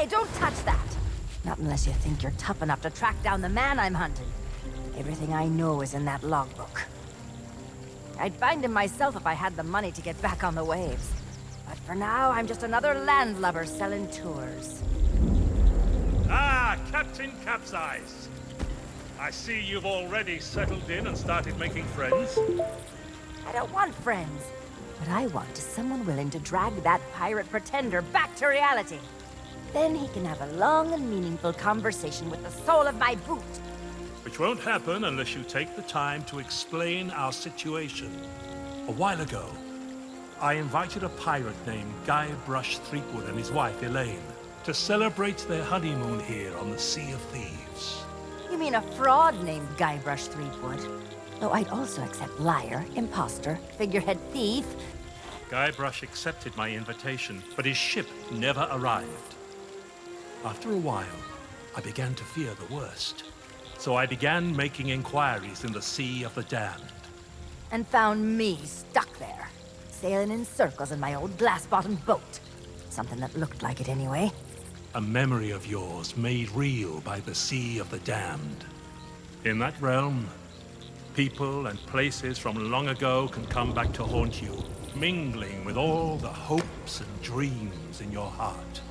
Hey, don't touch that! Not unless you think you're tough enough to track down the man I'm hunting. Everything I know is in that logbook. I'd find him myself if I had the money to get back on the waves. But for now, I'm just another landlubber selling tours. Ah, Captain Capsize. I see you've already settled in and started making friends. I don't want friends. What I want is someone willing to drag that pirate pretender back to reality. Then he can have a long and meaningful conversation with the sole of my boot. Which won't happen unless you take the time to explain our situation. A while ago, I invited a pirate named Guybrush Threepwood and his wife Elaine to celebrate their honeymoon here on the Sea of Thieves. You mean a fraud named Guybrush Threepwood? Though I'd also accept liar, imposter, figurehead thief. Guybrush accepted my invitation, but his ship never arrived. After a while, I began to fear the worst. So I began making inquiries in the Sea of the Damned. And found me stuck there, sailing in circles in my old glass-bottomed boat. Something that looked like it anyway. A memory of yours made real by the Sea of the Damned. In that realm, people and places from long ago can come back to haunt you, mingling with all the hopes and dreams in your heart.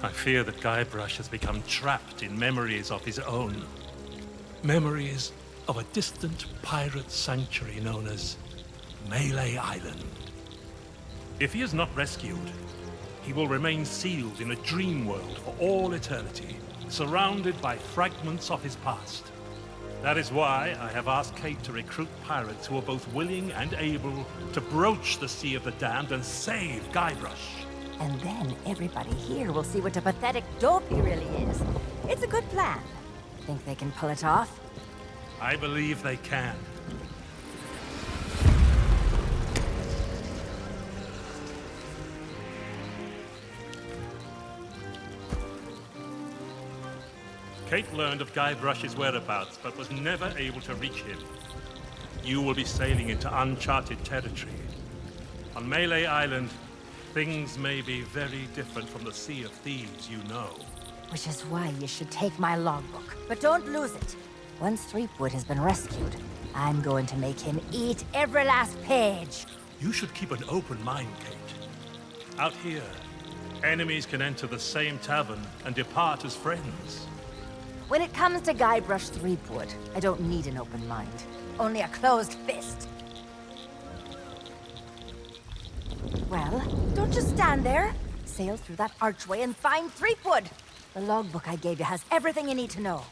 I fear that Guybrush has become trapped in memories of his own. Memories of a distant pirate sanctuary known as Mêlée Island. If he is not rescued, he will remain sealed in a dream world for all eternity, surrounded by fragments of his past. That is why I have asked Kate to recruit pirates who are both willing and able to broach the Sea of the Damned and save Guybrush. And then everybody here will see what a pathetic dope he really is. It's a good plan. Think they can pull it off? I believe they can. Kate learned of Guybrush's whereabouts, but was never able to reach him. You will be sailing into uncharted territory. On Mêlée Island, things may be very different from the Sea of Thieves you know. Which is why you should take my logbook. But don't lose it. Once Threepwood has been rescued, I'm going to make him eat every last page. You should keep an open mind, Kate. Out here, enemies can enter the same tavern and depart as friends. When it comes to Guybrush Threepwood, I don't need an open mind. Only a closed fist. Well, don't just stand there. Sail through that archway and find Threepwood. The logbook I gave you has everything you need to know.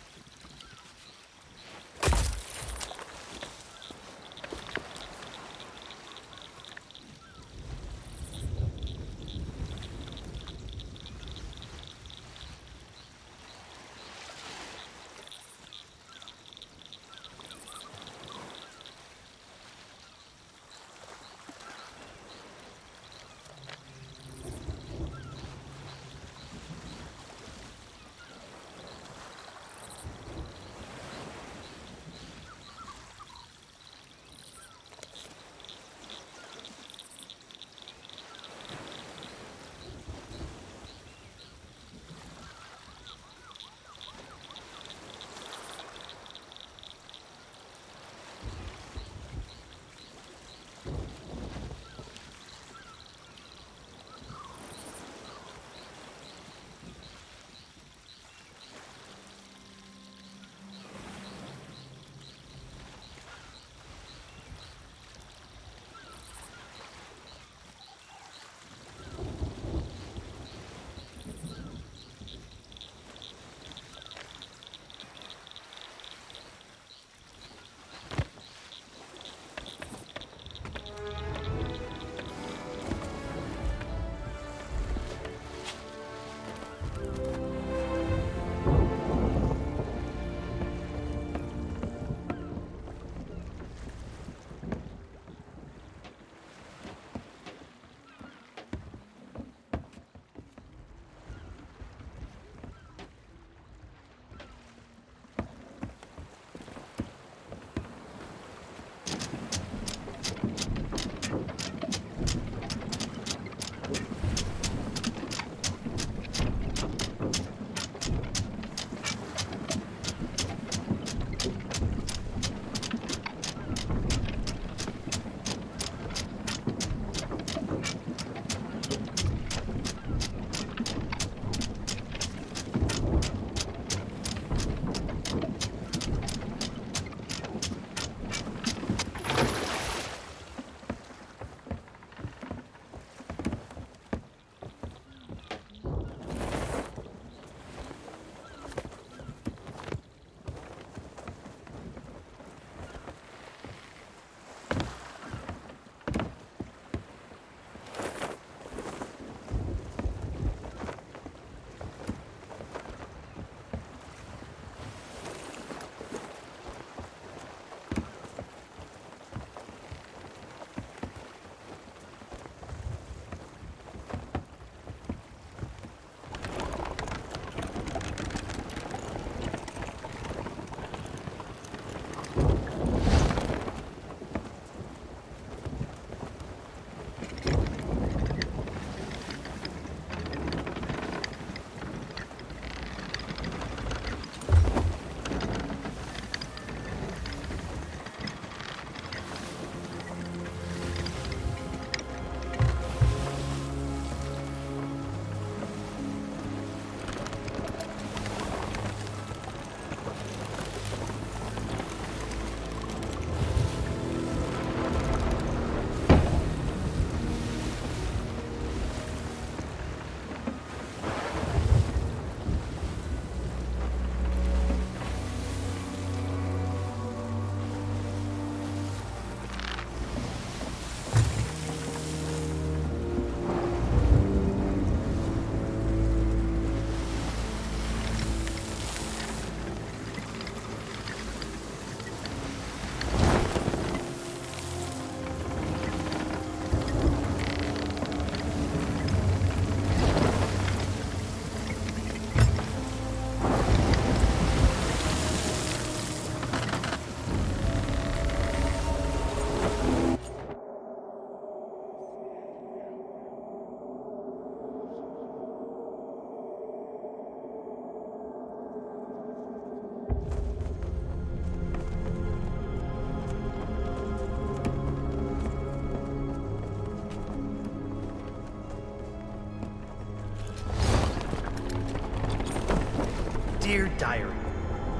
diary.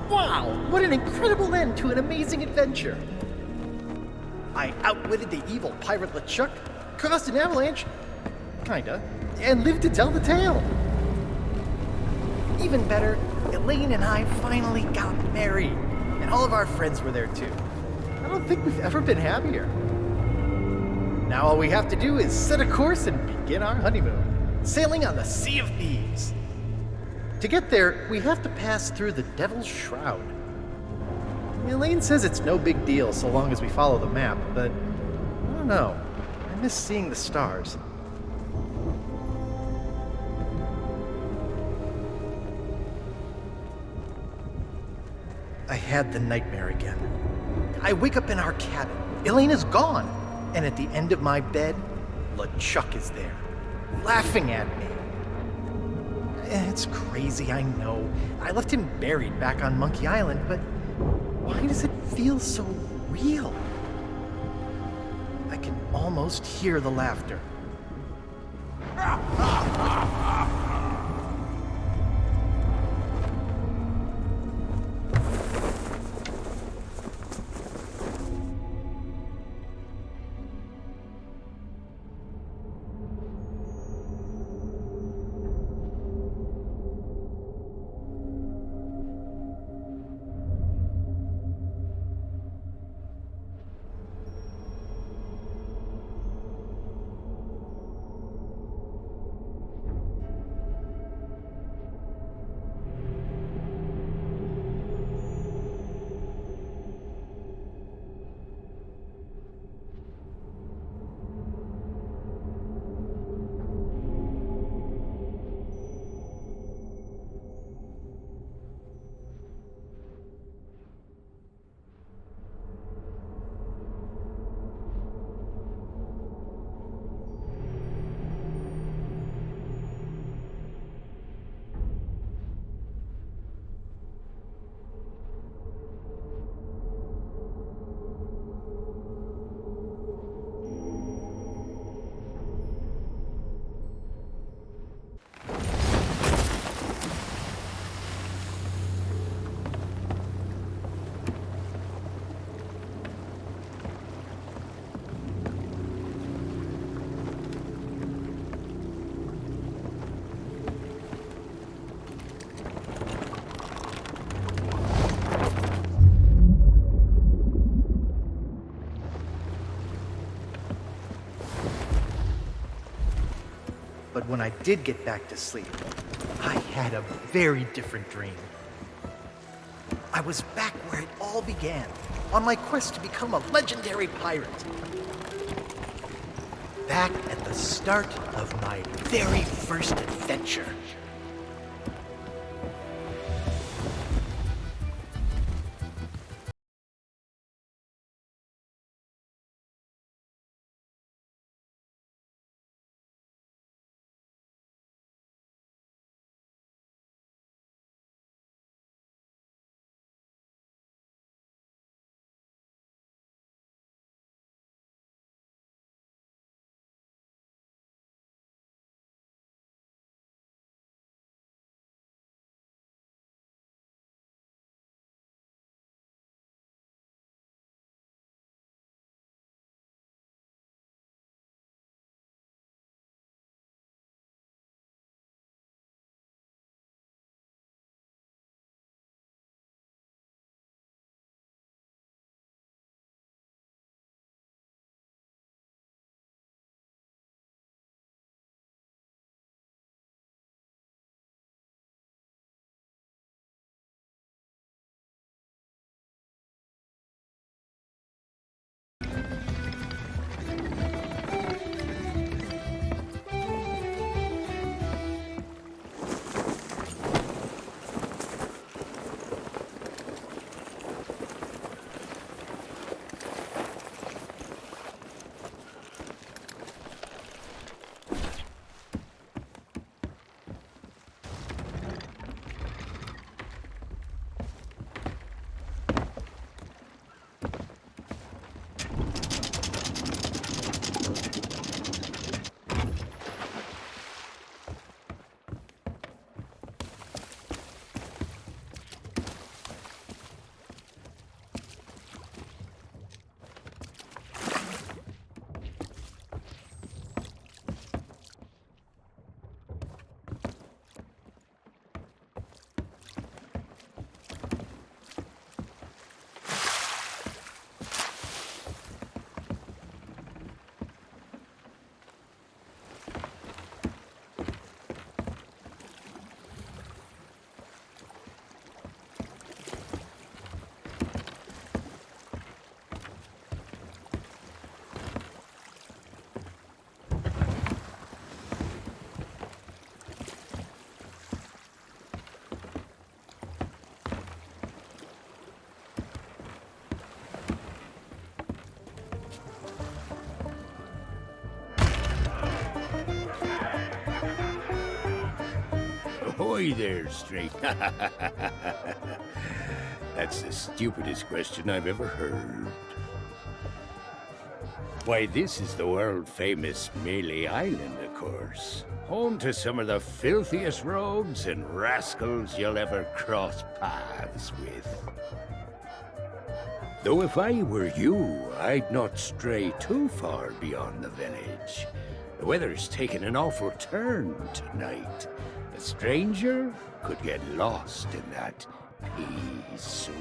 Wow, what an incredible end to an amazing adventure. I outwitted the evil pirate LeChuck, caused an avalanche, kinda, and lived to tell the tale. Even better, Elaine and I finally got married, and all of our friends were there too. I don't think we've ever been happier. Now all we have to do is set a course and begin our honeymoon, sailing on the Sea of Thieves. To get there, we have to pass through the Devil's Shroud. Elaine says it's no big deal so long as we follow the map, but I don't know. I miss seeing the stars. I had the nightmare again. I wake up in our cabin. Elaine is gone. And at the end of my bed, LeChuck is there, laughing at me. It's crazy, I know. I left him buried back on Monkey Island, but why does it feel so real? I can almost hear the laughter. But when I did get back to sleep, I had a very different dream. I was back where it all began, on my quest to become a legendary pirate. Back at the start of my very first adventure. Ahoy there, straight. That's the stupidest question I've ever heard. Why, this is the world-famous Mêlée Island, of course. Home to some of the filthiest rogues and rascals you'll ever cross paths with. Though if I were you, I'd not stray too far beyond the village. The weather's taken an awful turn tonight. A stranger could get lost in that pea soup.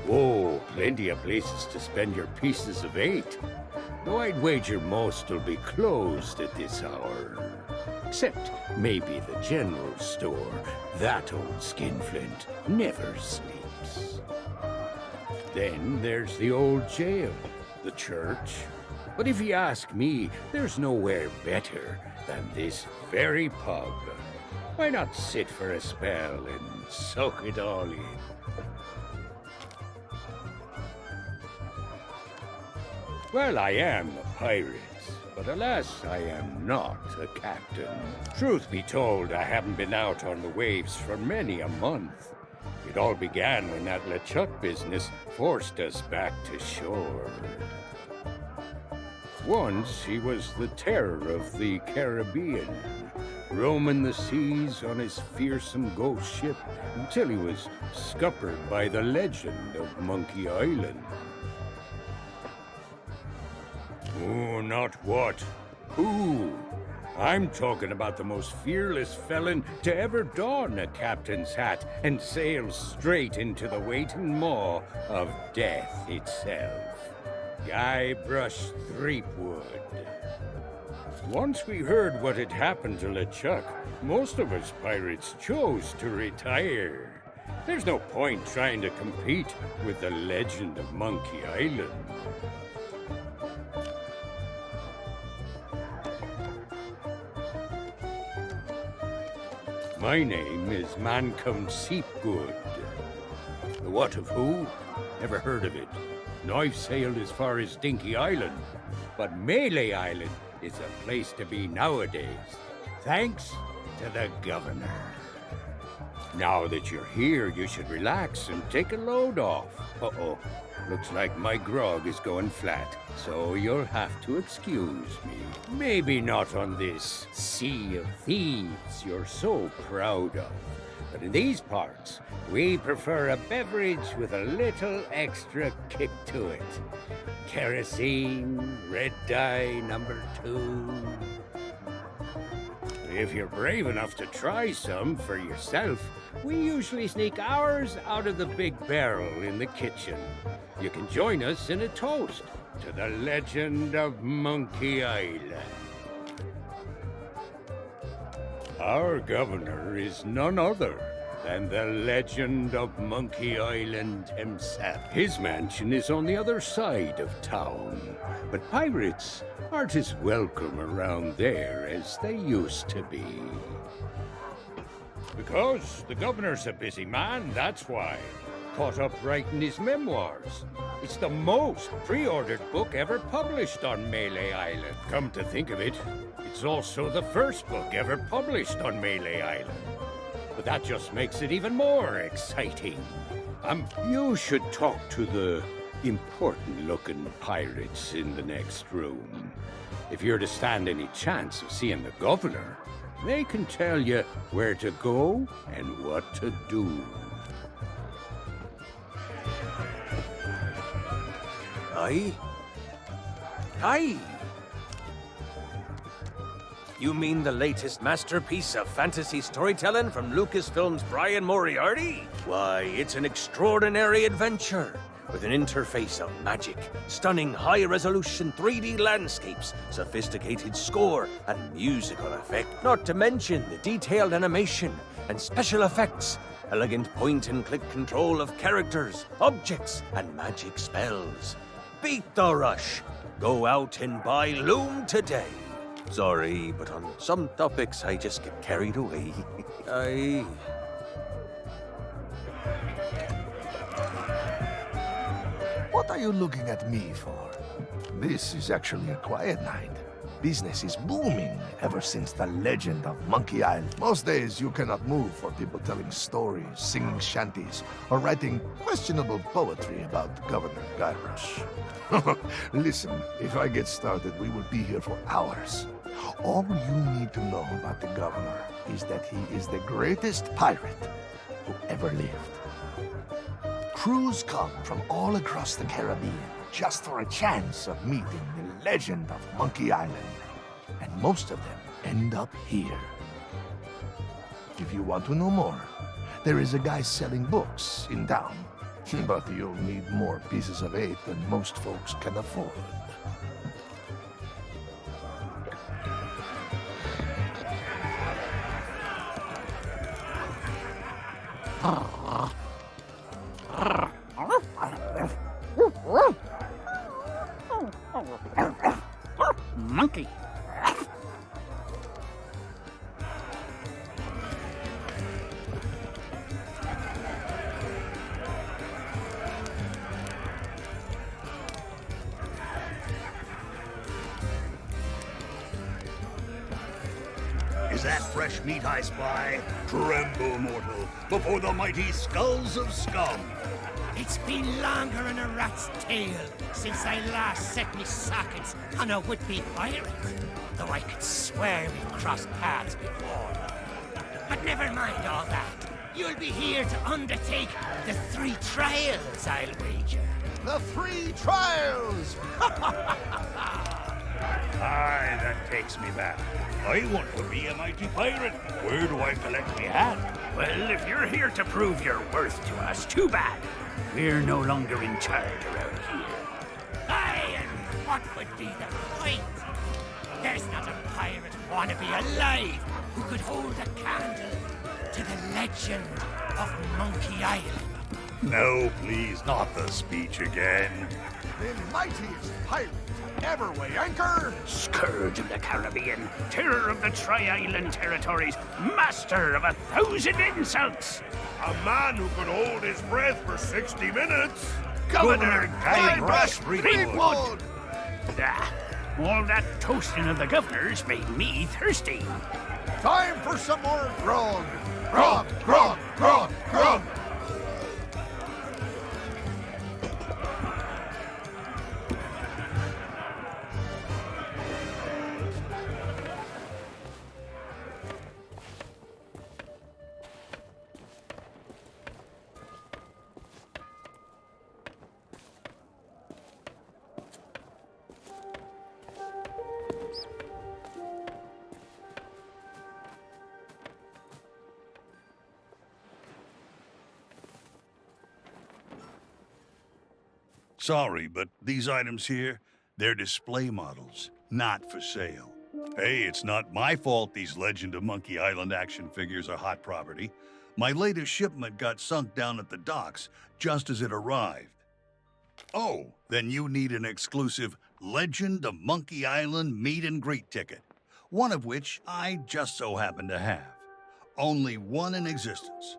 Oh, plenty of places to spend your pieces of 8. Though I'd wager most will be closed at this hour. Except maybe the general store. That old skinflint never sleeps. Then there's the old jail, the church. But if you ask me, there's nowhere better than this very pub. Why not sit for a spell and soak it all in? Well, I am a pirate, but alas, I am not a captain. Truth be told, I haven't been out on the waves for many a month. It all began when that LeChuck business forced us back to shore. Once he was the terror of the Caribbean, roaming the seas on his fearsome ghost ship until he was scuppered by the legend of Monkey Island. Oh, not what. Who? I'm talking about the most fearless felon to ever don a captain's hat and sail straight into the waiting maw of death itself. Guybrush Threepwood. Once we heard what had happened to LeChuck, most of us pirates chose to retire. There's no point trying to compete with the legend of Monkey Island. My name is Mancom Seepgood. The what of who? Never heard of it. And I've sailed as far as Dinky Island. But Mêlée Island is a place to be nowadays, thanks to the governor. Now that you're here, you should relax and take a load off. Uh-oh, looks like my grog is going flat, so you'll have to excuse me. Maybe not on this sea of thieves you're so proud of, but in these parts, we prefer a beverage with a little extra kick to it. Kerosene, red dye, #2. If you're brave enough to try some for yourself, we usually sneak ours out of the big barrel in the kitchen. You can join us in a toast to the legend of Monkey Island. Our governor is none other than the legend of Monkey Island himself. His mansion is on the other side of town, but pirates aren't as welcome around there as they used to be. Because the governor's a busy man, that's why. Caught up writing his memoirs. It's the most pre-ordered book ever published on Mêlée Island. Come to think of it, it's also the first book ever published on Mêlée Island. But that just makes it even more exciting. You should talk to the important-looking pirates in the next room. If you're to stand any chance of seeing the governor, they can tell you where to go and what to do. Aye? Aye! You mean the latest masterpiece of fantasy storytelling from Lucasfilm's Brian Moriarty? Why, it's an extraordinary adventure with an interface of magic, stunning high-resolution 3D landscapes, sophisticated score, and musical effect. Not to mention the detailed animation and special effects, elegant point-and-click control of characters, objects, and magic spells. Beat the rush! Go out and buy Loom today! Sorry, but on some topics I just get carried away. What are you looking at me for? This is actually a quiet night. Business is booming ever since the legend of Monkey Island. Most days you cannot move for people telling stories, singing shanties, or writing questionable poetry about Governor Guybrush. Listen, if I get started, we will be here for hours. All you need to know about the governor is that he is the greatest pirate who ever lived. Crews come from all across the Caribbean just for a chance of meeting the legend of Monkey Island. And most of them end up here. If you want to know more, there is a guy selling books in town. But you'll need more pieces of 8 than most folks can afford. Monkey. Is that fresh meat I spy? Tremble, mortal, before the mighty skulls of scum. It's been longer than a rat's tail since I last set me sockets on a would-be pirate, though I could swear we've crossed paths before. But never mind all that. You'll be here to undertake the 3 trials, I'll wager. The 3 trials! Aye, that takes me back. I want to be a mighty pirate. Where do I collect me hat? Well, if you're here to prove your worth to us, too bad. We're no longer in charge around here. Aye, and what would be the point? There's not a pirate wannabe alive who could hold a candle to the legend of Monkey Island. No, please, not the speech again. The mightiest pirate to ever weigh anchor! Scourge of the Caribbean, terror of the Tri-Island territories, master of 1,000 insults. A man who could hold his breath for 60 minutes. Governor Guybrush Threepwood. Ah, all that toasting of the governors made me thirsty. Time for some more grog! Grog, grog, grog, grog! Sorry, but these items here, they're display models, not for sale. Hey, it's not my fault these Legend of Monkey Island action figures are hot property. My latest shipment got sunk down at the docks just as it arrived. Oh, then you need an exclusive Legend of Monkey Island meet and greet ticket, one of which I just so happen to have. Only one in existence.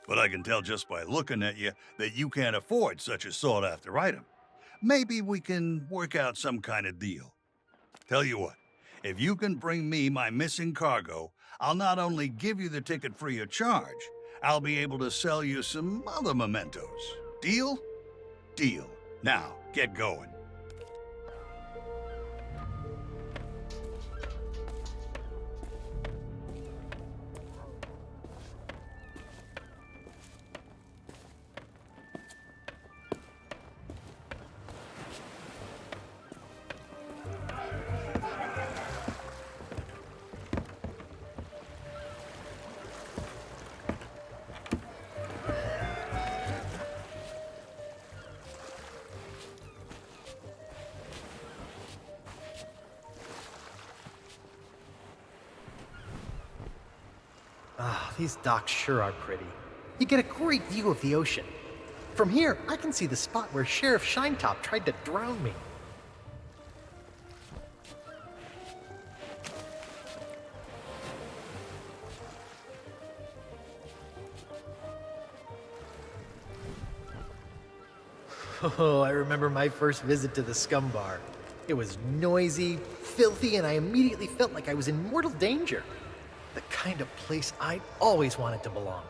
But I can tell just by looking at you that you can't afford such a sought-after item. Maybe we can work out some kind of deal. Tell you what, if you can bring me my missing cargo, I'll not only give you the ticket free of charge, I'll be able to sell you some other mementos. Deal? Deal. Now, get going. Ah, these docks sure are pretty. You get a great view of the ocean. From here, I can see the spot where Sheriff Shinetop tried to drown me. Oh, I remember my first visit to the Scum Bar. It was noisy, filthy, and I immediately felt like I was in mortal danger. The kind of place I'd always wanted to belong.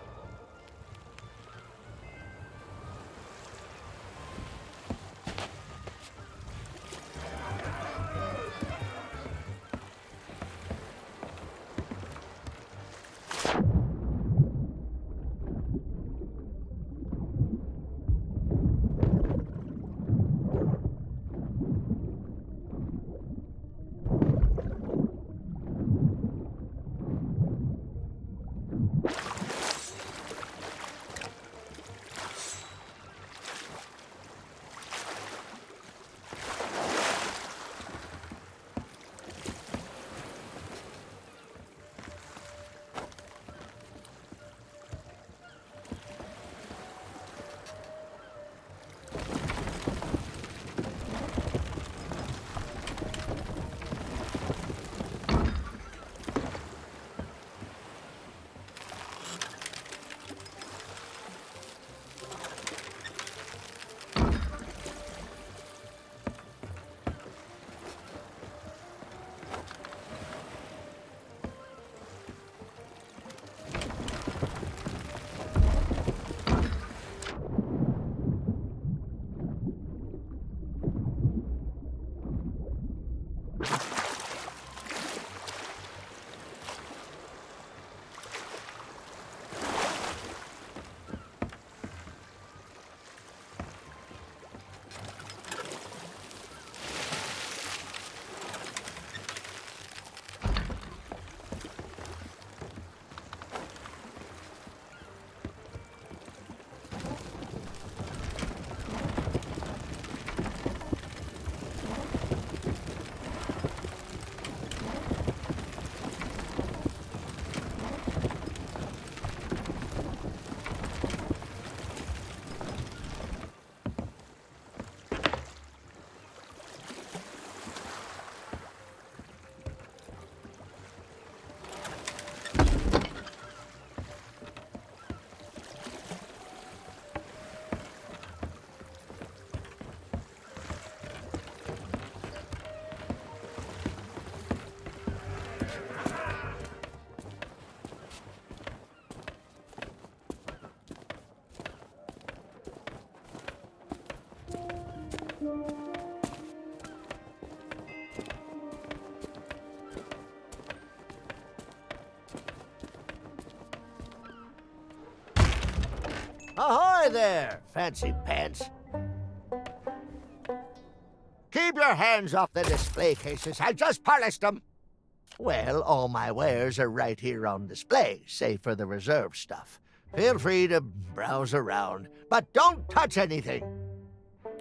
Ahoy there, fancy pants. Keep your hands off the display cases. I just polished them. Well, all my wares are right here on display, save for the reserve stuff. Feel free to browse around, but don't touch anything.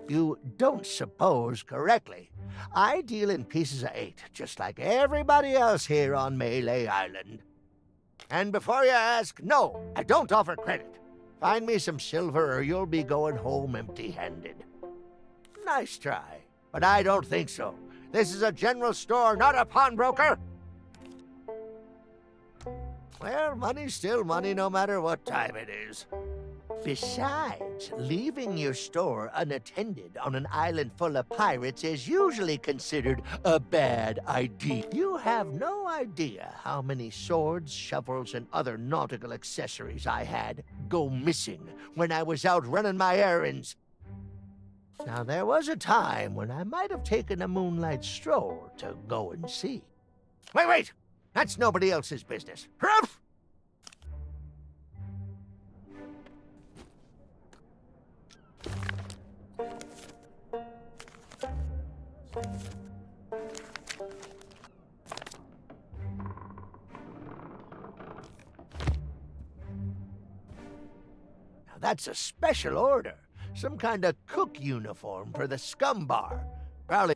You don't suppose correctly. I deal in pieces of 8, just like everybody else here on Mêlée Island. And before you ask, no, I don't offer credit. Find me some silver or you'll be going home empty-handed. Nice try, but I don't think so. This is a general store, not a pawnbroker. Well, money's still money no matter what time it is. Besides, leaving your store unattended on an island full of pirates is usually considered a bad idea. You have no idea how many swords, shovels, and other nautical accessories I had go missing when I was out running my errands. Now, there was a time when I might have taken a moonlight stroll to go and see. Wait! That's nobody else's business. Huff! Now that's a special order. Some kind of cook uniform for the scum bar. Probably...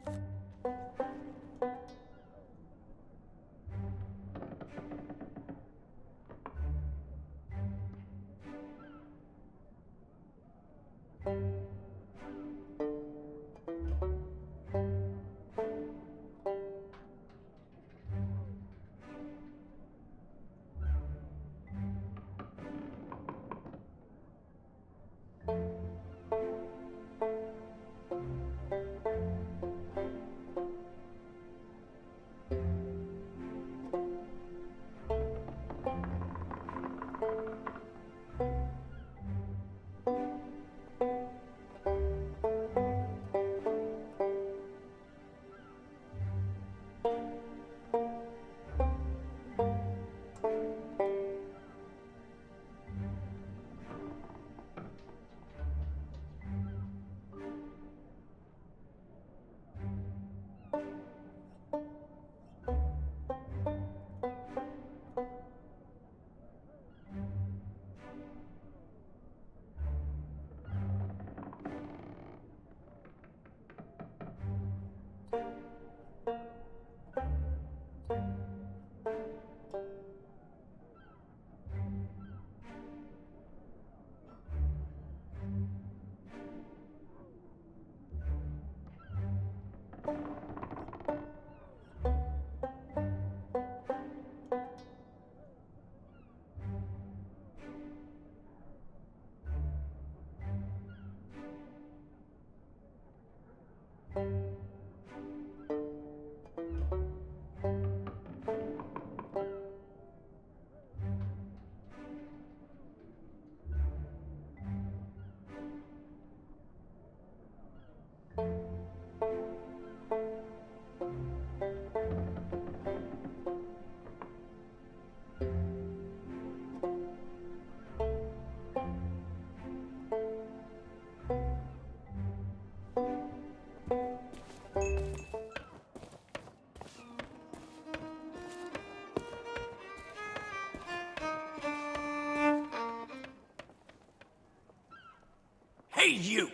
Hey, you!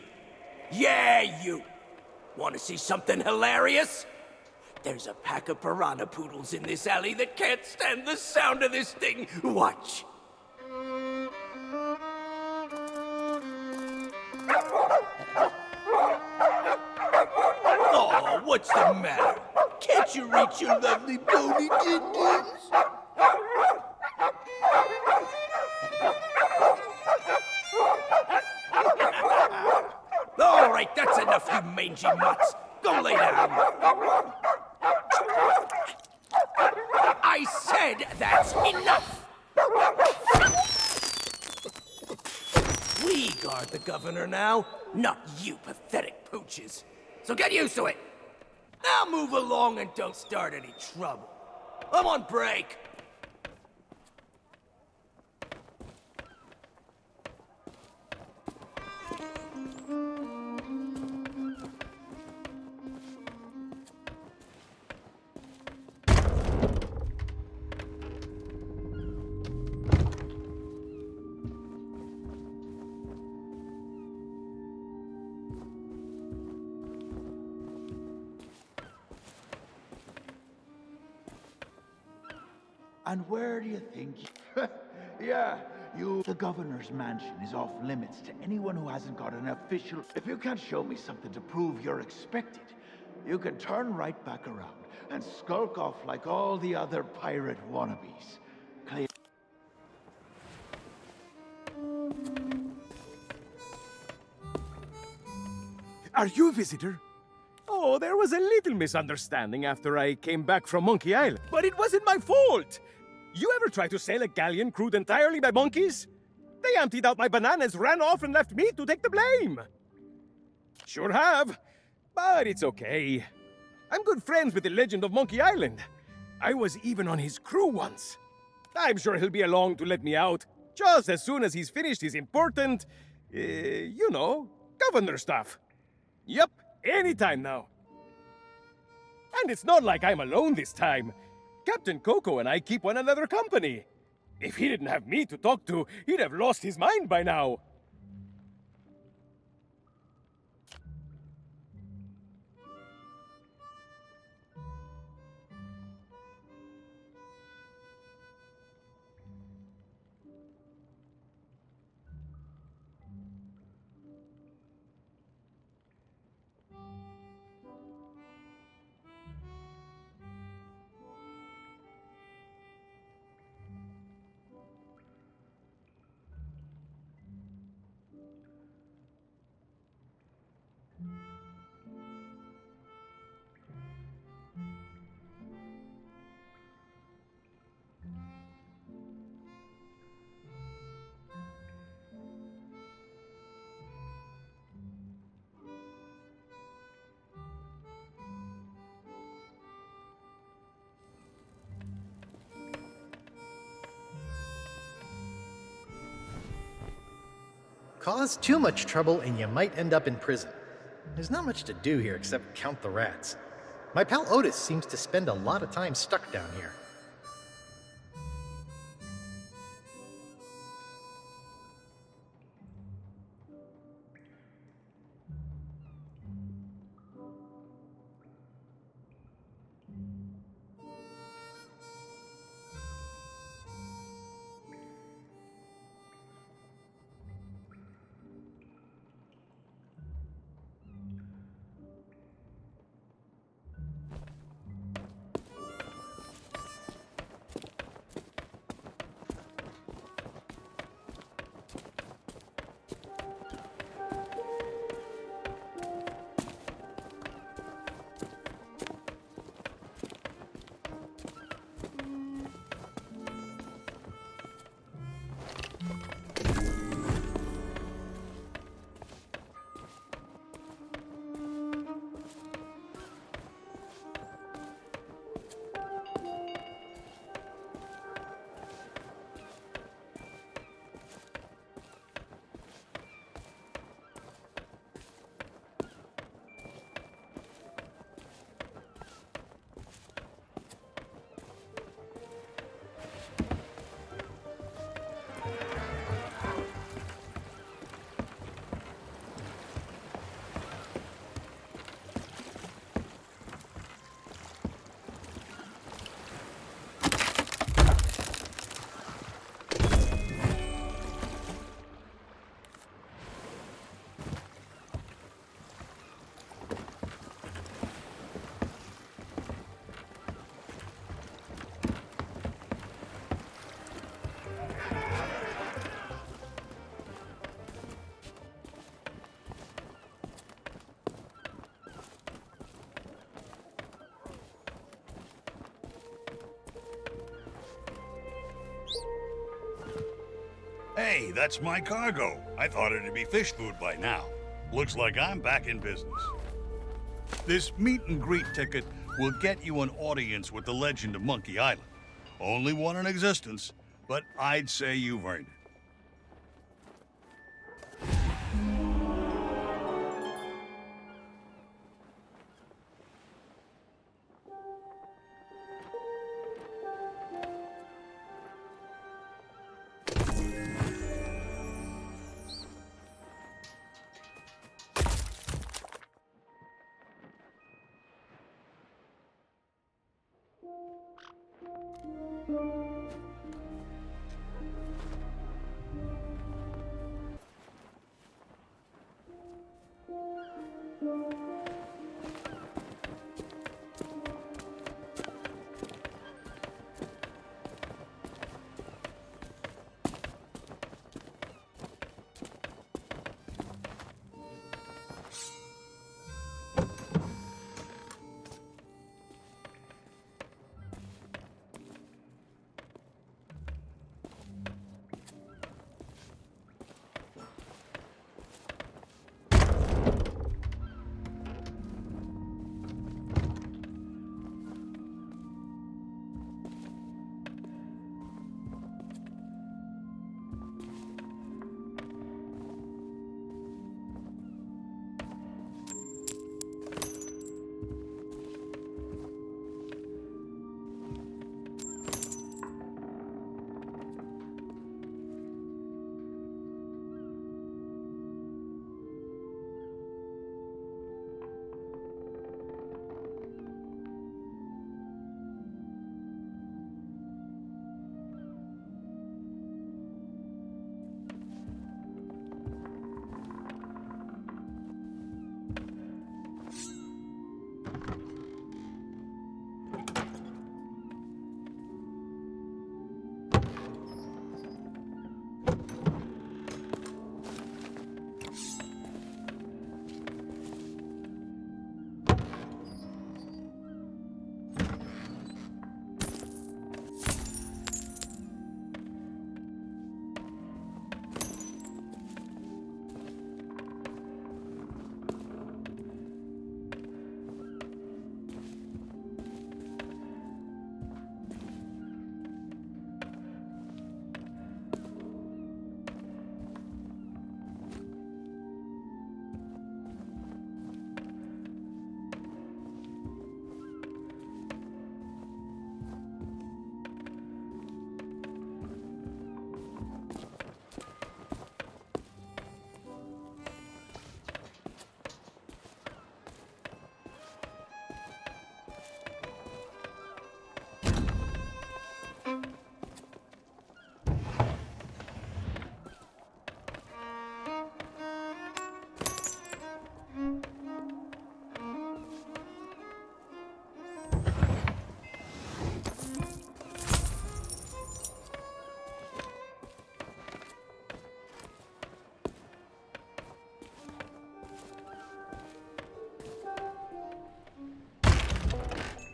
Yeah, you! Want to see something hilarious? There's a pack of piranha poodles in this alley that can't stand the sound of this thing. Watch! Oh, what's the matter? Can't you reach your lovely bony din-dins? All right, that's enough, you mangy mutts. Go lay down. I said that's enough. We guard the governor now, not you pathetic pooches. So get used to it. Now move along and don't start any trouble. I'm on break. And where do you think? Yeah, the governor's mansion is off limits to anyone who hasn't got an official. If you can't show me something to prove you're expected, you can turn right back around and skulk off like all the other pirate wannabes. Clear? Are you a visitor? Oh, there was a little misunderstanding after I came back from Monkey Island. But it wasn't my fault! You ever try to sail a galleon crewed entirely by monkeys? They emptied out my bananas, ran off, and left me to take the blame. Sure have. But it's okay. I'm good friends with the legend of Monkey Island. I was even on his crew once. I'm sure he'll be along to let me out, just as soon as he's finished his important, governor stuff. Yep, anytime now. And it's not like I'm alone this time. Captain Coco and I keep one another company. If he didn't have me to talk to, he'd have lost his mind by now. Cause too much trouble and you might end up in prison. There's not much to do here except count the rats. My pal Otis seems to spend a lot of time stuck down here. Hey, that's my cargo. I thought it'd be fish food by now. Looks like I'm back in business. This meet and greet ticket will get you an audience with the legend of Monkey Island. Only one in existence, but I'd say you've earned it.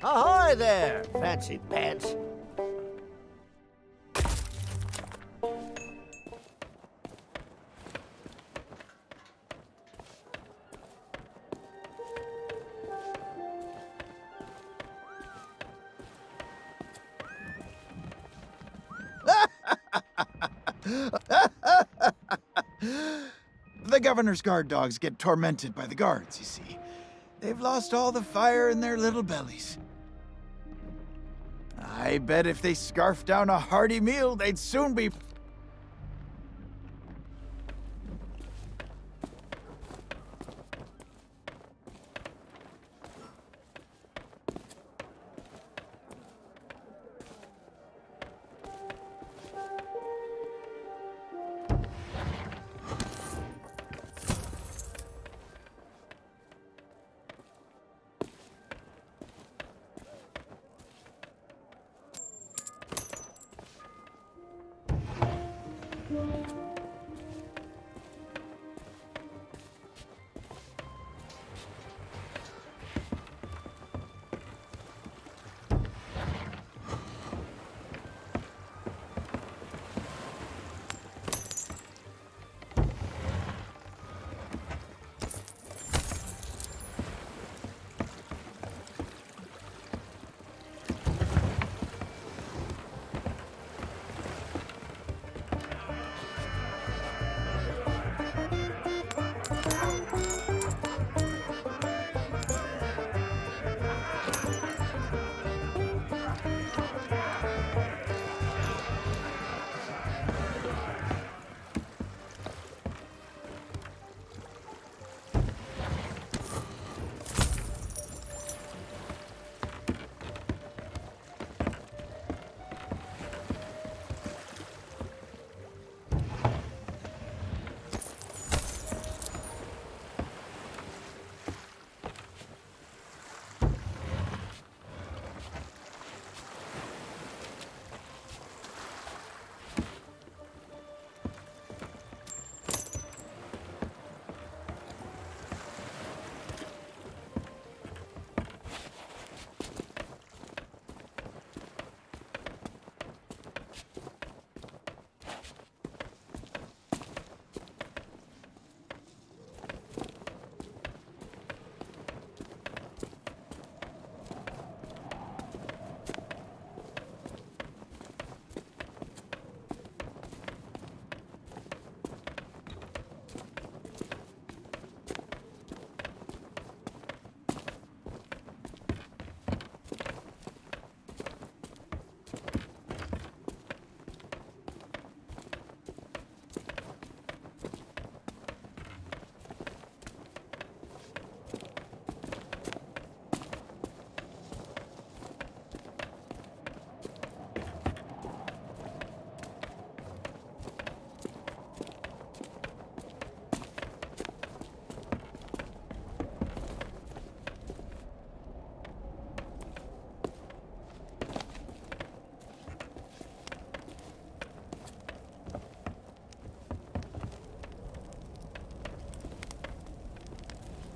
Ahoy there, fancy pants. The governor's guard dogs get tormented by the guards, you see. They've lost all the fire in their little bellies. I bet if they scarfed down a hearty meal, they'd soon be...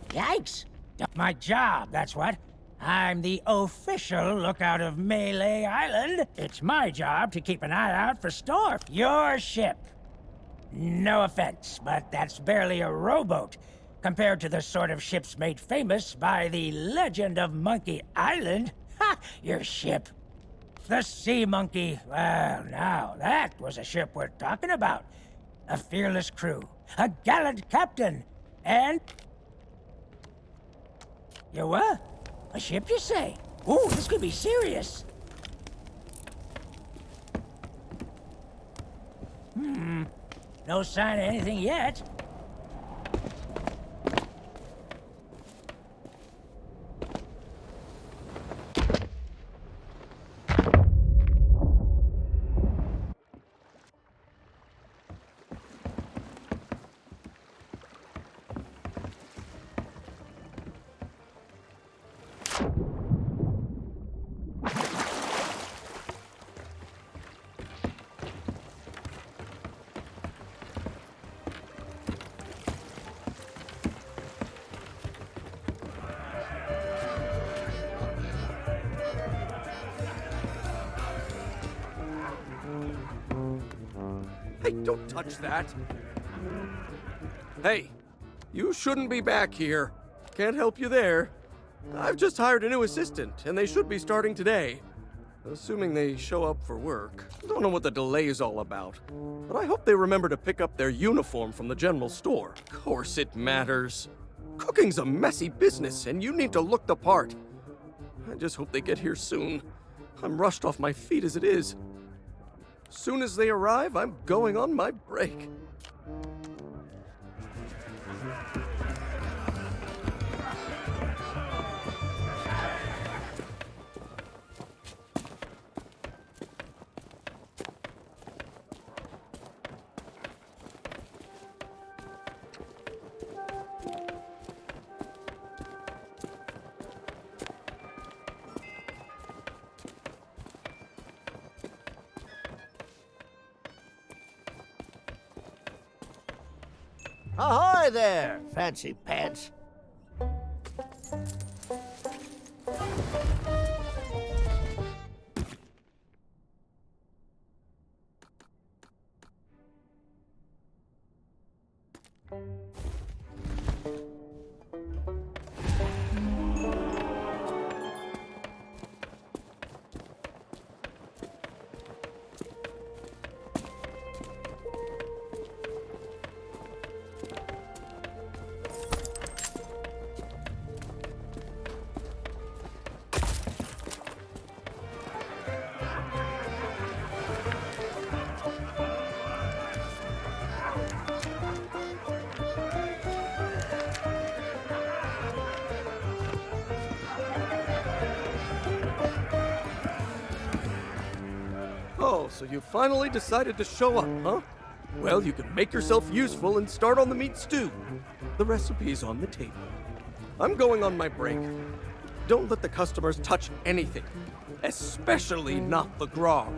Yikes. My job, that's what. I'm the official lookout of Mêlée Island. It's my job to keep an eye out for Storm, your ship. No offense, but that's barely a rowboat compared to the sort of ships made famous by the legend of Monkey Island. Ha! Your ship. The Sea Monkey. Well, now, that was a ship worth talking about. A fearless crew, a gallant captain, and... You what? A ship, you say? Ooh, this could be serious. No sign of anything yet. Hey, don't touch that. Hey, you shouldn't be back here. Can't help you there. I've just hired a new assistant, and they should be starting today. Assuming they show up for work. Don't know what the delay is all about. But I hope they remember to pick up their uniform from the general store. Of course it matters. Cooking's a messy business, and you need to look the part. I just hope they get here soon. I'm rushed off my feet as it is. Soon as they arrive, I'm going on my break. Ahoy there, fancy pants. Oh, so you finally decided to show up, huh? Well, you can make yourself useful and start on the meat stew. The recipe's on the table. I'm going on my break. Don't let the customers touch anything, especially not the grog.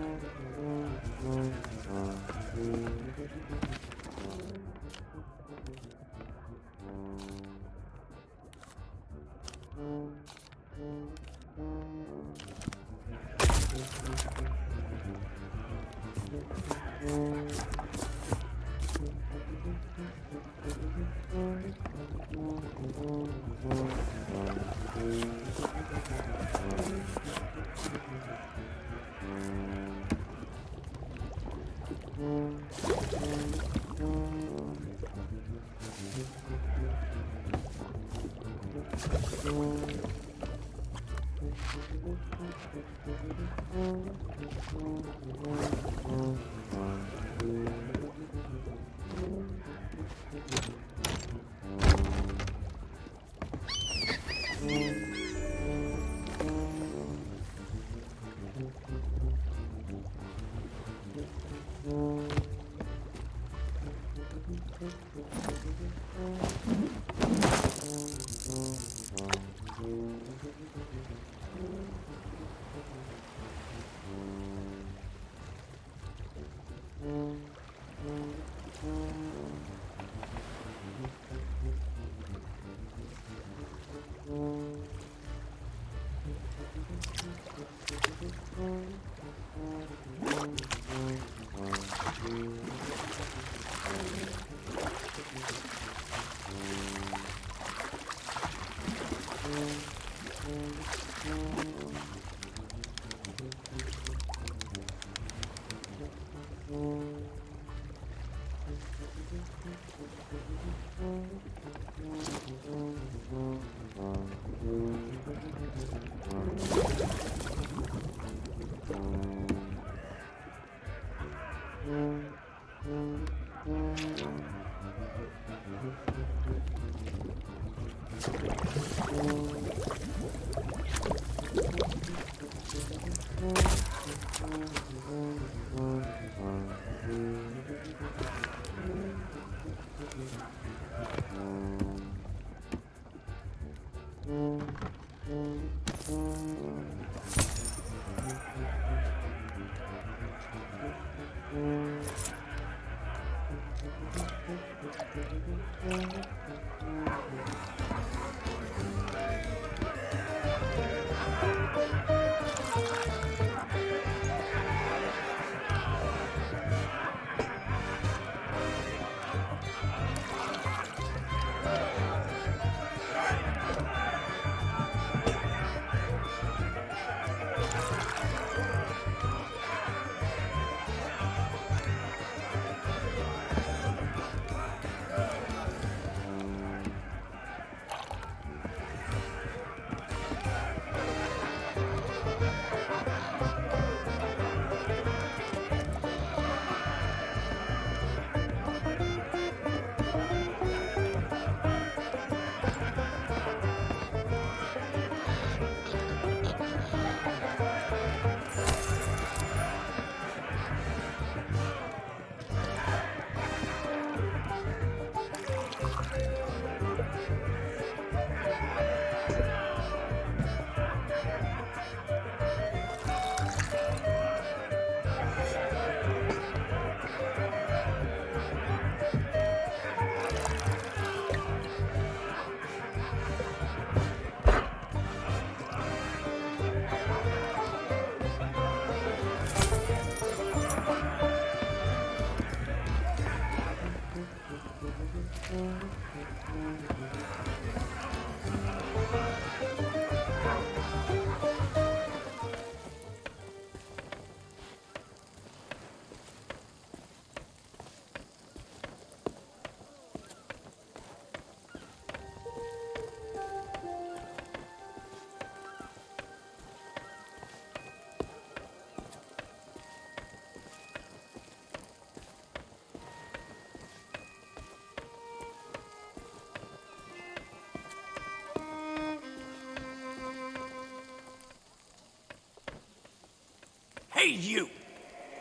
Hey, you!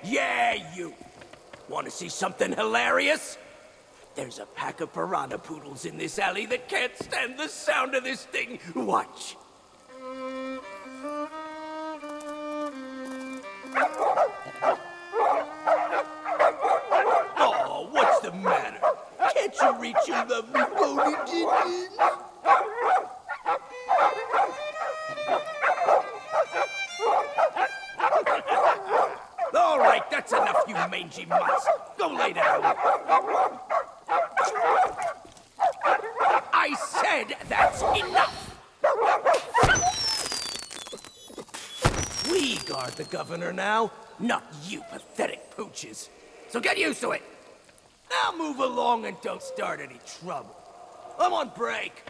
Yeah, you! Want to see something hilarious? There's a pack of piranha poodles in this alley that can't stand the sound of this thing. Watch. Oh, what's the matter? Can't you reach your lovely bony digits? All right, that's enough, you mangy mutts. Go lay down. I said that's enough. We guard the governor now, not you pathetic pooches. So get used to it. Now move along and don't start any trouble. I'm on break.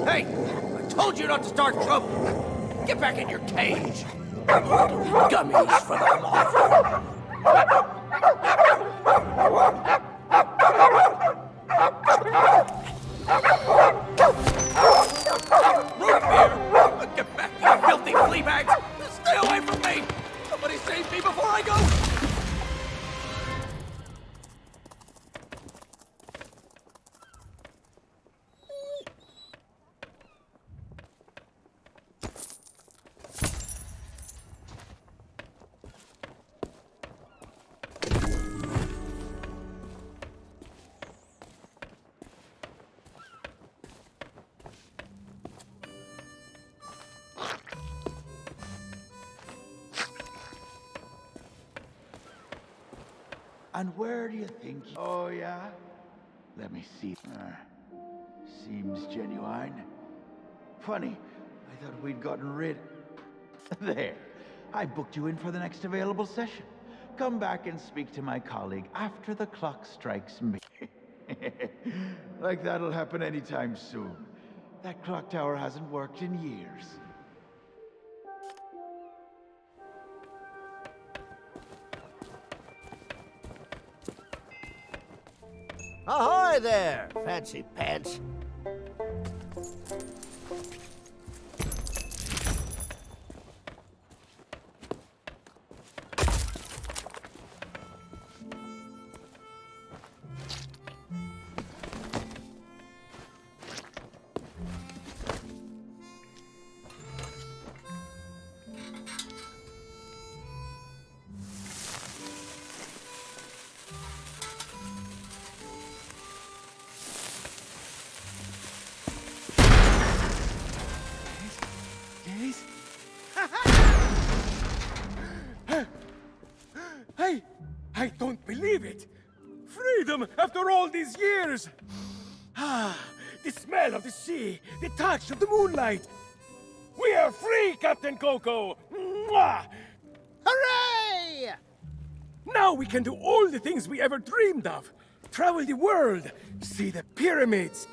Hey! I told you not to start trouble! Get back in your cage! Gummies for the mafia! Root beer! Get back, you filthy flea bags! Stay away from me! Somebody save me before I go! And where do you think... Oh, yeah? Let me see. Seems genuine. Funny, I thought we'd gotten rid... There. I booked you in for the next available session. Come back and speak to my colleague after the clock strikes me. Like that'll happen anytime soon. That clock tower hasn't worked in years. Ahoy there, fancy pants. I don't believe it! Freedom after all these years! Ah, the smell of the sea, the touch of the moonlight! We are free, Captain Coco! Mwah! Hooray! Now we can do all the things we ever dreamed of. Travel the world, see the pyramids.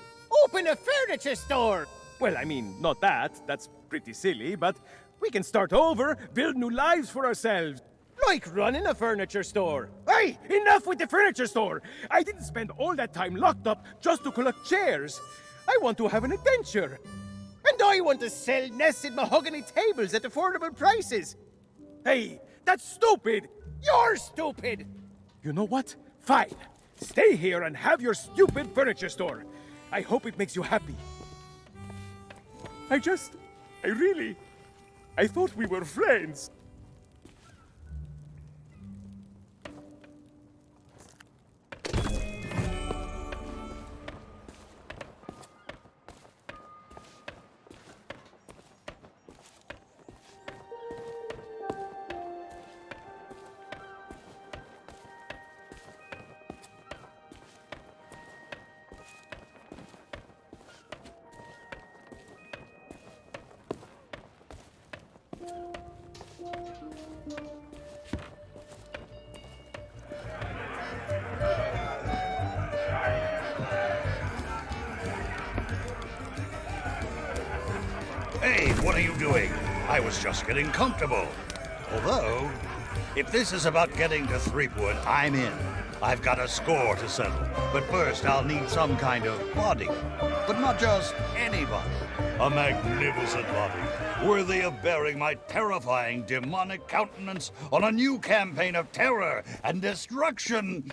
Open a furniture store! Well, I mean, not that. That's pretty silly, but we can start over, build new lives for ourselves. Like running a furniture store. Hey, enough with the furniture store! I didn't spend all that time locked up just to collect chairs. I want to have an adventure. And I want to sell nested mahogany tables at affordable prices. Hey, that's stupid! You're stupid! You know what? Fine. Stay here and have your stupid furniture store. I hope it makes you happy. I thought we were friends. Hey, what are you doing? I was just getting comfortable. Although, if this is about getting to Threepwood, I'm in. I've got a score to settle. But first, I'll need some kind of body. But not just any body. A magnificent body, worthy of bearing my terrifying demonic countenance on a new campaign of terror and destruction.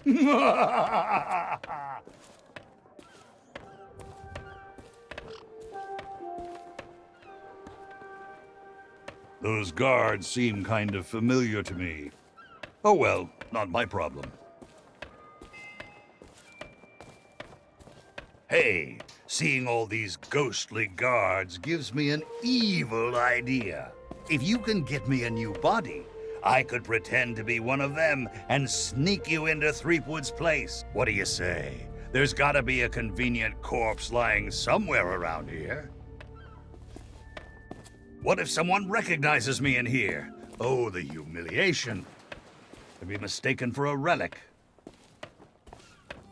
Those guards seem kind of familiar to me. Oh well, not my problem. Hey, seeing all these ghostly guards gives me an evil idea. If you can get me a new body, I could pretend to be one of them and sneak you into Threepwood's place. What do you say? There's gotta be a convenient corpse lying somewhere around here. What if someone recognizes me in here? Oh, the humiliation. I'd be mistaken for a relic.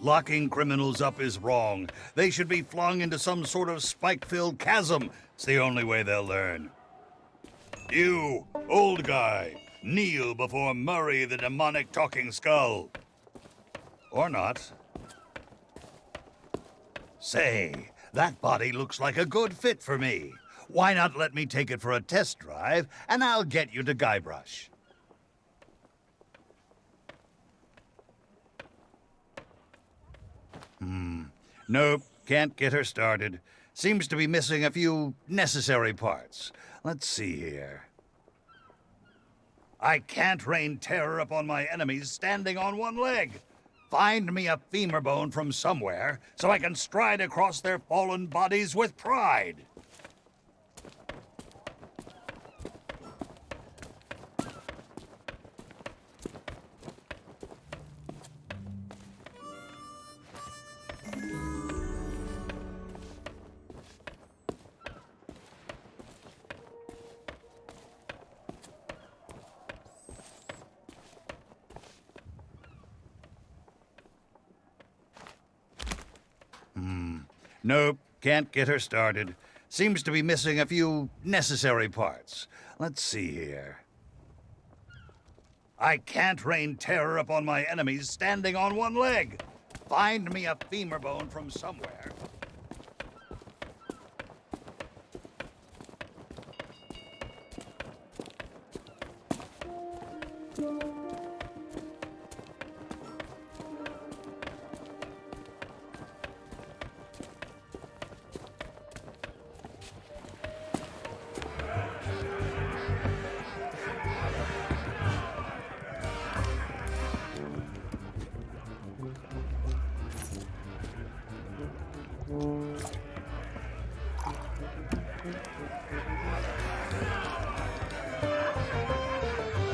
Locking criminals up is wrong. They should be flung into some sort of spike-filled chasm. It's the only way they'll learn. You, old guy, kneel before Murray the demonic talking skull. Or not. Say, that body looks like a good fit for me. Why not let me take it for a test drive, and I'll get you to Guybrush. Nope, can't get her started. Seems to be missing a few necessary parts. Let's see here. I can't rain terror upon my enemies standing on one leg. Find me a femur bone from somewhere, so I can stride across their fallen bodies with pride. Nope, can't get her started. Seems to be missing a few necessary parts. Let's see here. I can't rain terror upon my enemies standing on one leg. Find me a femur bone from somewhere.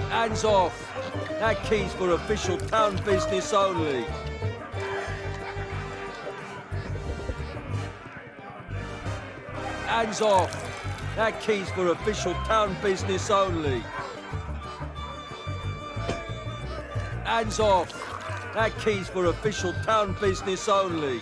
Hands off! That key's for official town business only. Hands off! That key's for official town business only. Hands off! That key's for official town business only.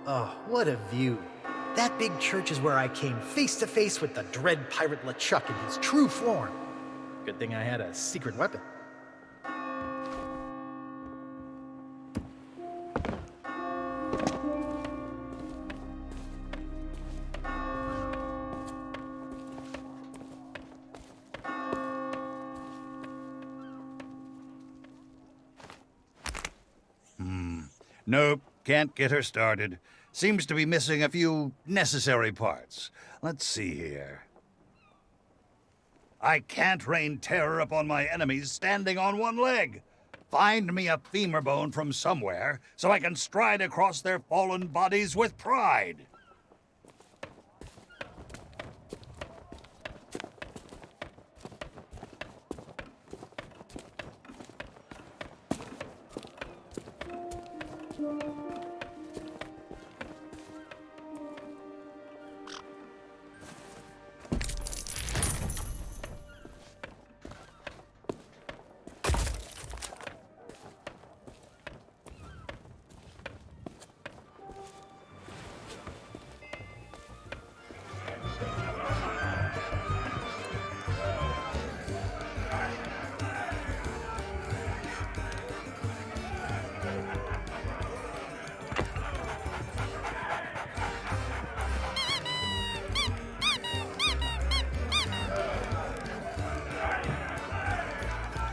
Oh, what a view. That big church is where I came face to face with the dread pirate LeChuck in his true form. Good thing I had a secret weapon. Nope, can't get her started. Seems to be missing a few necessary parts. Let's see here. I can't rain terror upon my enemies standing on one leg. Find me a femur bone from somewhere so I can stride across their fallen bodies with pride.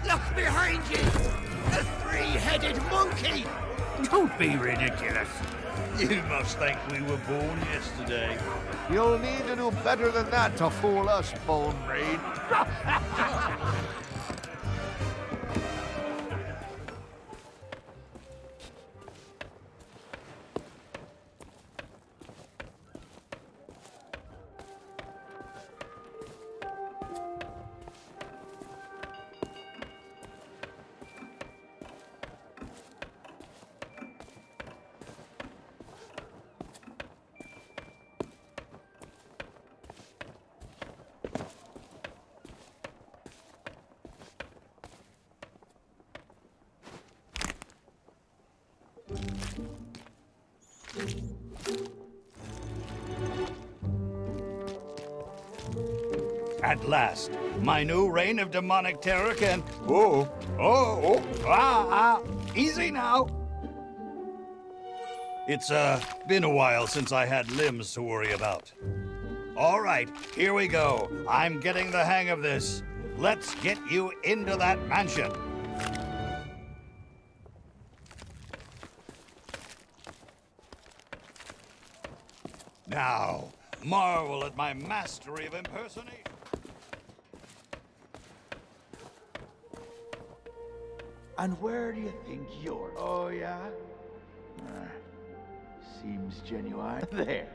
Look behind you! The three-headed monkey! Don't be ridiculous. You must think we were born yesterday. You'll need to do better than that to fool us, Bone Brain. At last, my new reign of demonic terror can... Easy now. It's, been a while since I had limbs to worry about. All right, here we go. I'm getting the hang of this. Let's get you into that mansion. Now, marvel at my mastery of impersonation. And where do you think you're... Oh, yeah? Seems genuine. There.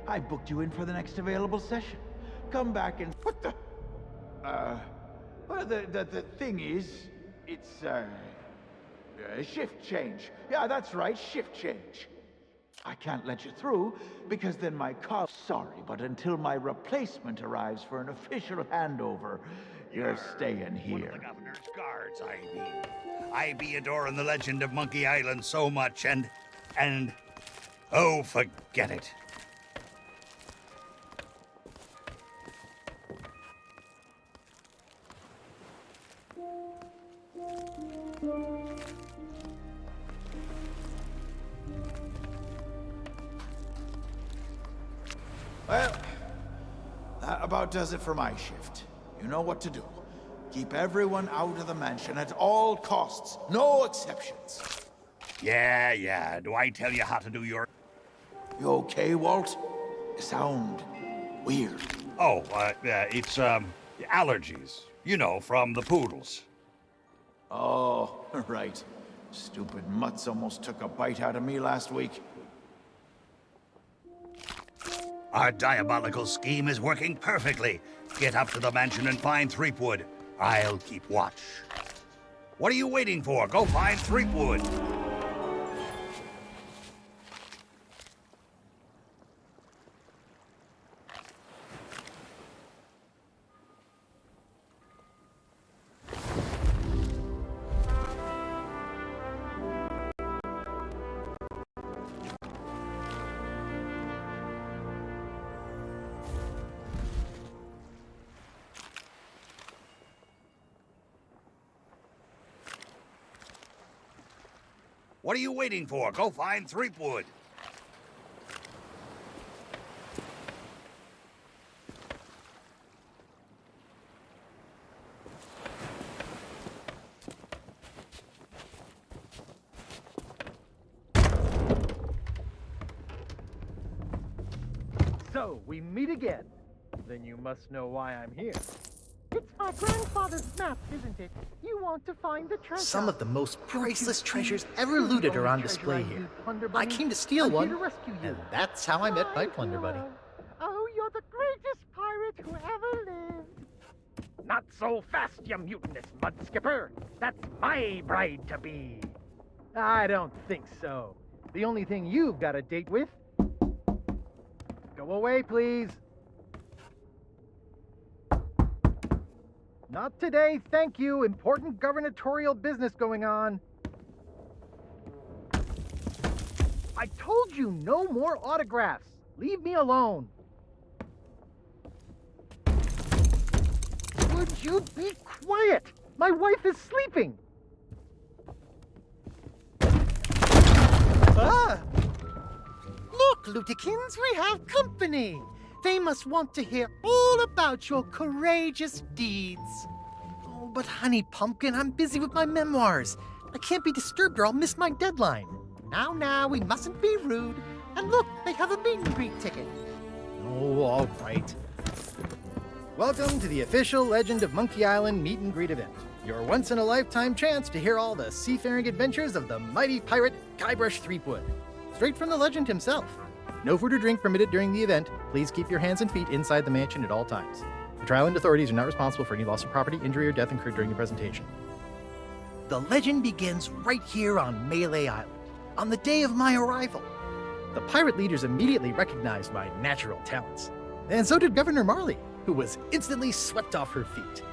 I booked you in for the next available session. Come back and... What the... Well, the thing is, it's, shift change. Yeah, that's right, shift change. I can't let you through, because then my car... Sorry, but until my replacement arrives for an official handover, you're staying here. One of the governor's guards, I be adoring the legend of Monkey Island so much, and... Oh, forget it. Well, that about does it for my shift. You know what to do. Keep everyone out of the mansion at all costs. No exceptions. Yeah. Do I tell you how to do your... You okay, Walt? You sound weird. Oh, it's, allergies. You know, from the poodles. Oh, right. Stupid mutts almost took a bite out of me last week. Our diabolical scheme is working perfectly. Get up to the mansion and find Threepwood. I'll keep watch. What are you waiting for? Go find Threepwood. What are you waiting for? Go find Threepwood. So, we meet again. Then you must know why I'm here. It's my grandfather's map, isn't it? You want to find the treasure. Some of the most priceless treasures ever looted are on display here. I came to steal one, and that's how I met my plunder buddy. Oh, you're the greatest pirate who ever lived. Not so fast, you mutinous mud skipper. That's my bride-to-be. I don't think so. The only thing you've got a date with... Go away, please. Not today, thank you. Important gubernatorial business going on. I told you no more autographs. Leave me alone. Would you be quiet? My wife is sleeping. Ah! Look, Lutikins, we have company. They must want to hear all about your courageous deeds. Oh, but honey pumpkin, I'm busy with my memoirs. I can't be disturbed or I'll miss my deadline. Now, we mustn't be rude. And look, they have a meet and greet ticket. Oh, all right. Welcome to the official Legend of Monkey Island meet and greet event. Your once-in-a-lifetime chance to hear all the seafaring adventures of the mighty pirate Guybrush Threepwood. Straight from the legend himself. No food or drink permitted during the event. Please keep your hands and feet inside the mansion at all times. The Trial and authorities are not responsible for any loss of property, injury, or death incurred during the presentation. The legend begins right here on Mêlée Island, on the day of my arrival. The pirate leaders immediately recognized my natural talents. And so did Governor Marley, who was instantly swept off her feet.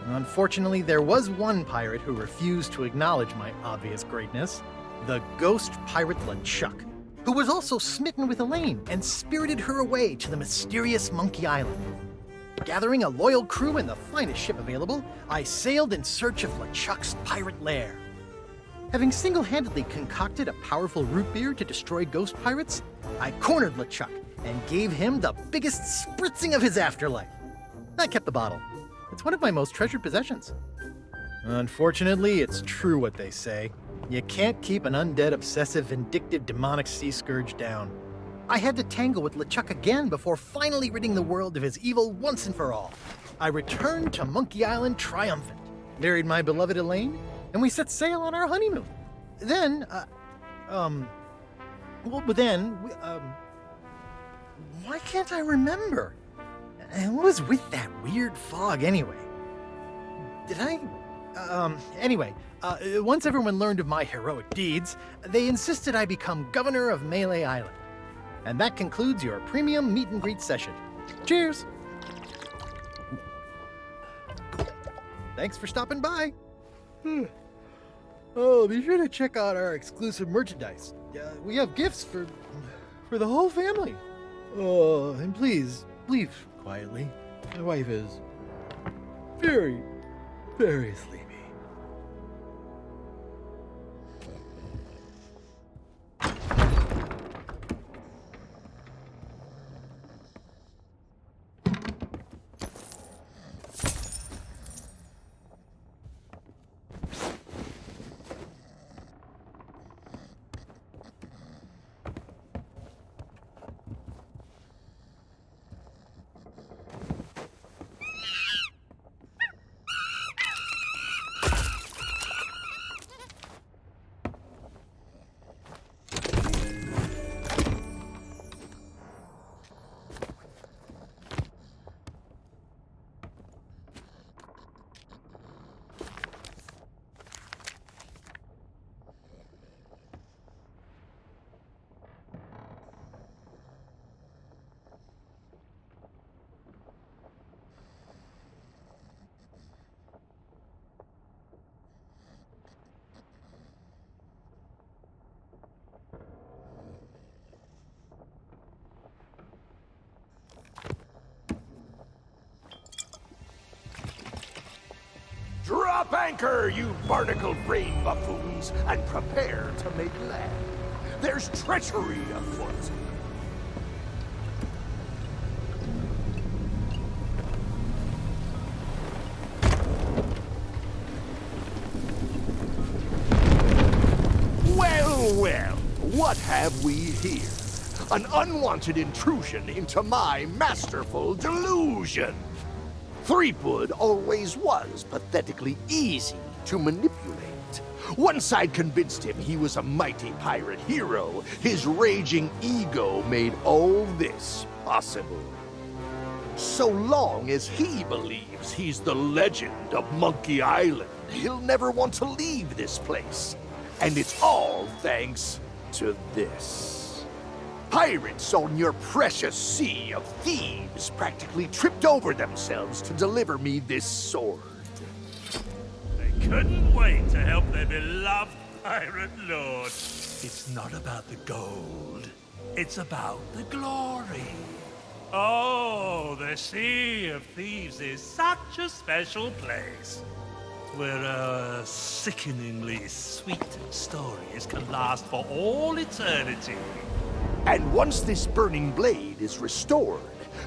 Unfortunately, there was one pirate who refused to acknowledge my obvious greatness. the ghost pirate LeChuck, who was also smitten with Elaine and spirited her away to the mysterious Monkey Island. Gathering a loyal crew and the finest ship available, I sailed in search of LeChuck's pirate lair. Having single-handedly concocted a powerful root beer to destroy ghost pirates, I cornered LeChuck and gave him the biggest spritzing of his afterlife. I kept the bottle. It's one of my most treasured possessions. Unfortunately, it's true what they say. You can't keep an undead, obsessive, vindictive, demonic sea scourge down. I had to tangle with LeChuck again before finally ridding the world of his evil once and for all. I returned to Monkey Island triumphant, married my beloved Elaine, and we set sail on our honeymoon. Then, why can't I remember? And what was with that weird fog anyway? Once everyone learned of my heroic deeds, they insisted I become governor of Mêlée Island. And that concludes your premium meet and greet session. Cheers! Thanks for stopping by. Oh, be sure to check out our exclusive merchandise. We have gifts for the whole family. Oh, and please, leave quietly. My wife is very, very sleepy. Drop anchor, you barnacle-brained buffoons, and prepare to make land. There's treachery afoot. Well, what have we here? An unwanted intrusion into my masterful delusion. Threepwood always was pathetically easy to manipulate. Once I'd convinced him he was a mighty pirate hero, his raging ego made all this possible. So long as he believes he's the legend of Monkey Island, he'll never want to leave this place. And it's all thanks to this. Pirates on your precious sea of thieves practically tripped over themselves to deliver me this sword. They couldn't wait to help their beloved pirate lord. It's not about the gold. It's about the glory. Oh, the Sea of Thieves is such a special place, where our sickeningly sweet stories can last for all eternity. And once this burning blade is restored,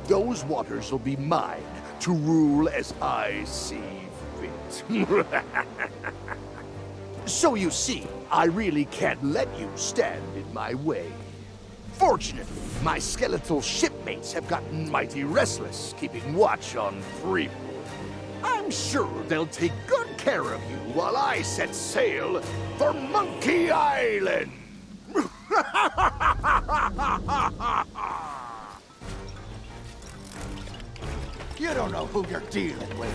those waters will be mine to rule as I see fit. So you see, I really can't let you stand in my way. Fortunately, my skeletal shipmates have gotten mighty restless, keeping watch on Threepwood. I'm sure they'll take good care of you while I set sail for Monkey Island. You don't know who you're dealing with.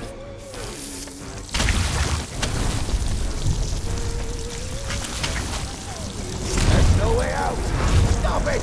There's no way out. Stop it!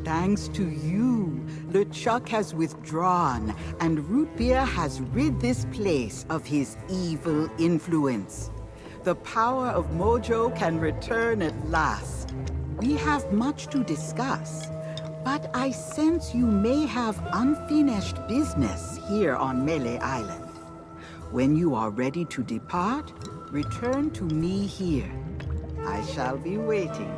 Thanks to you, LeChuck has withdrawn, and Root Beer has rid this place of his evil influence. The power of Mojo can return at last. We have much to discuss, but I sense you may have unfinished business here on Mêlée Island. When you are ready to depart, return to me here. I shall be waiting.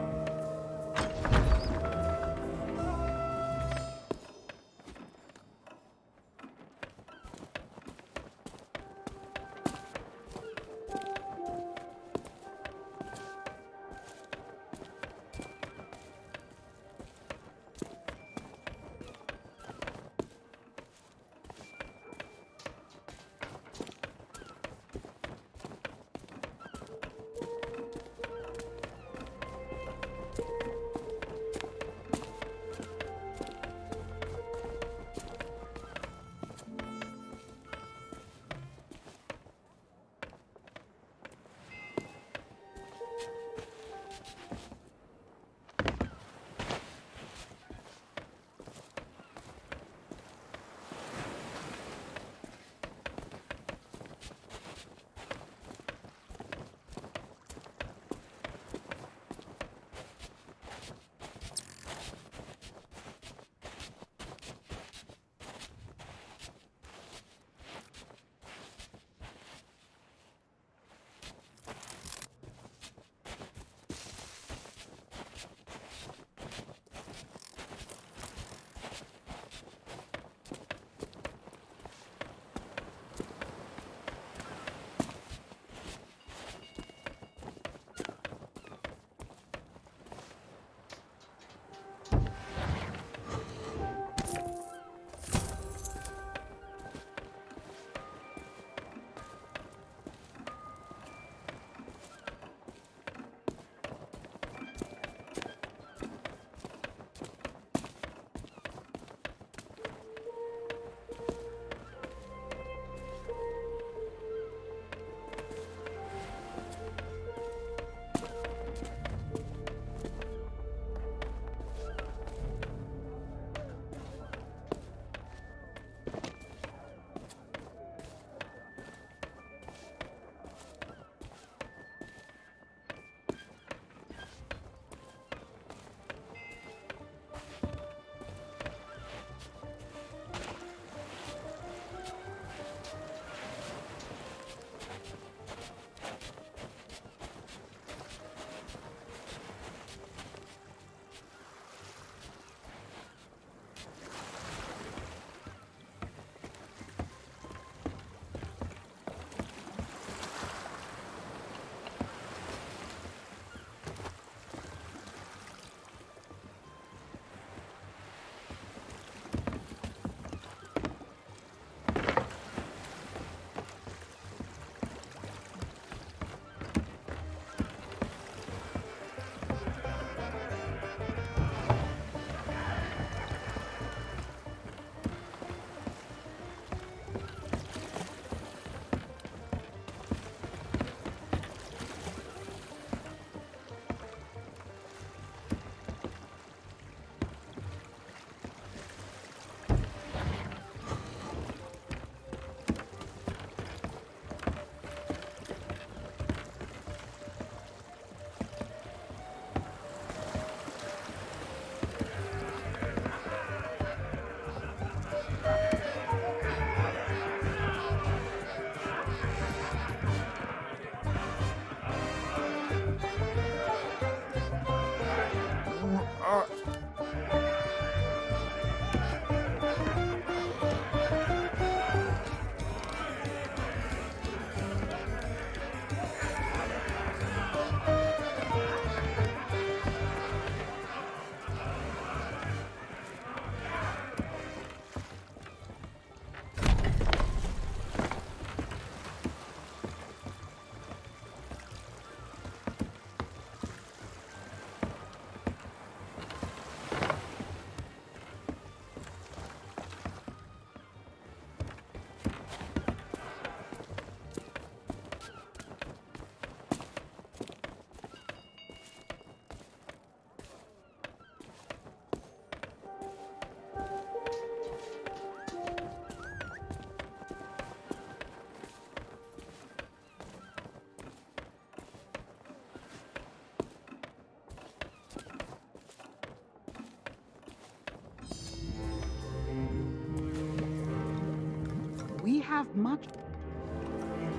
have much.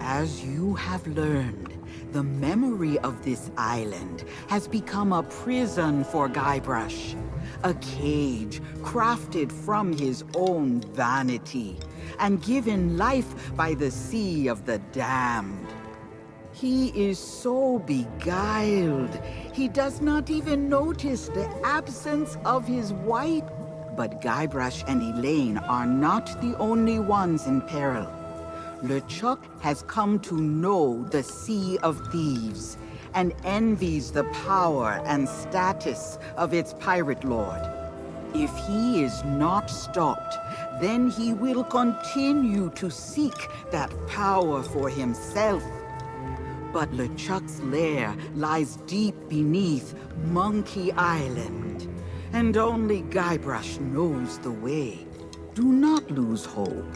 As you have learned, the memory of this island has become a prison for Guybrush. A cage crafted from his own vanity and given life by the sea of the damned. He is so beguiled, he does not even notice the absence of his wife. But Guybrush and Elaine are not the only ones in peril. LeChuck has come to know the Sea of Thieves and envies the power and status of its pirate lord. If he is not stopped, then he will continue to seek that power for himself. But LeChuck's lair lies deep beneath Monkey Island, and only Guybrush knows the way. Do not lose hope.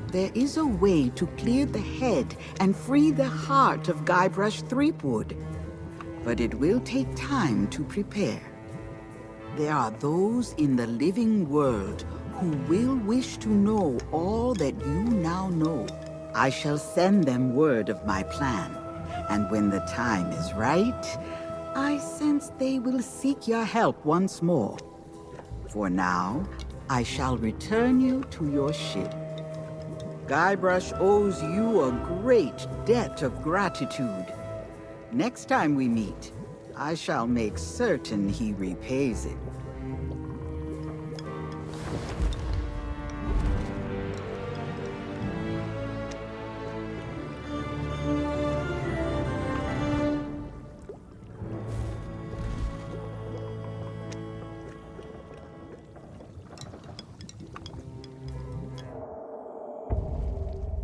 There is a way to clear the head and free the heart of Guybrush Threepwood. But it will take time to prepare. There are those in the living world who will wish to know all that you now know. I shall send them word of my plan, and when the time is right, I sense they will seek your help once more. For now, I shall return you to your ship. Guybrush owes you a great debt of gratitude. Next time we meet, I shall make certain he repays it.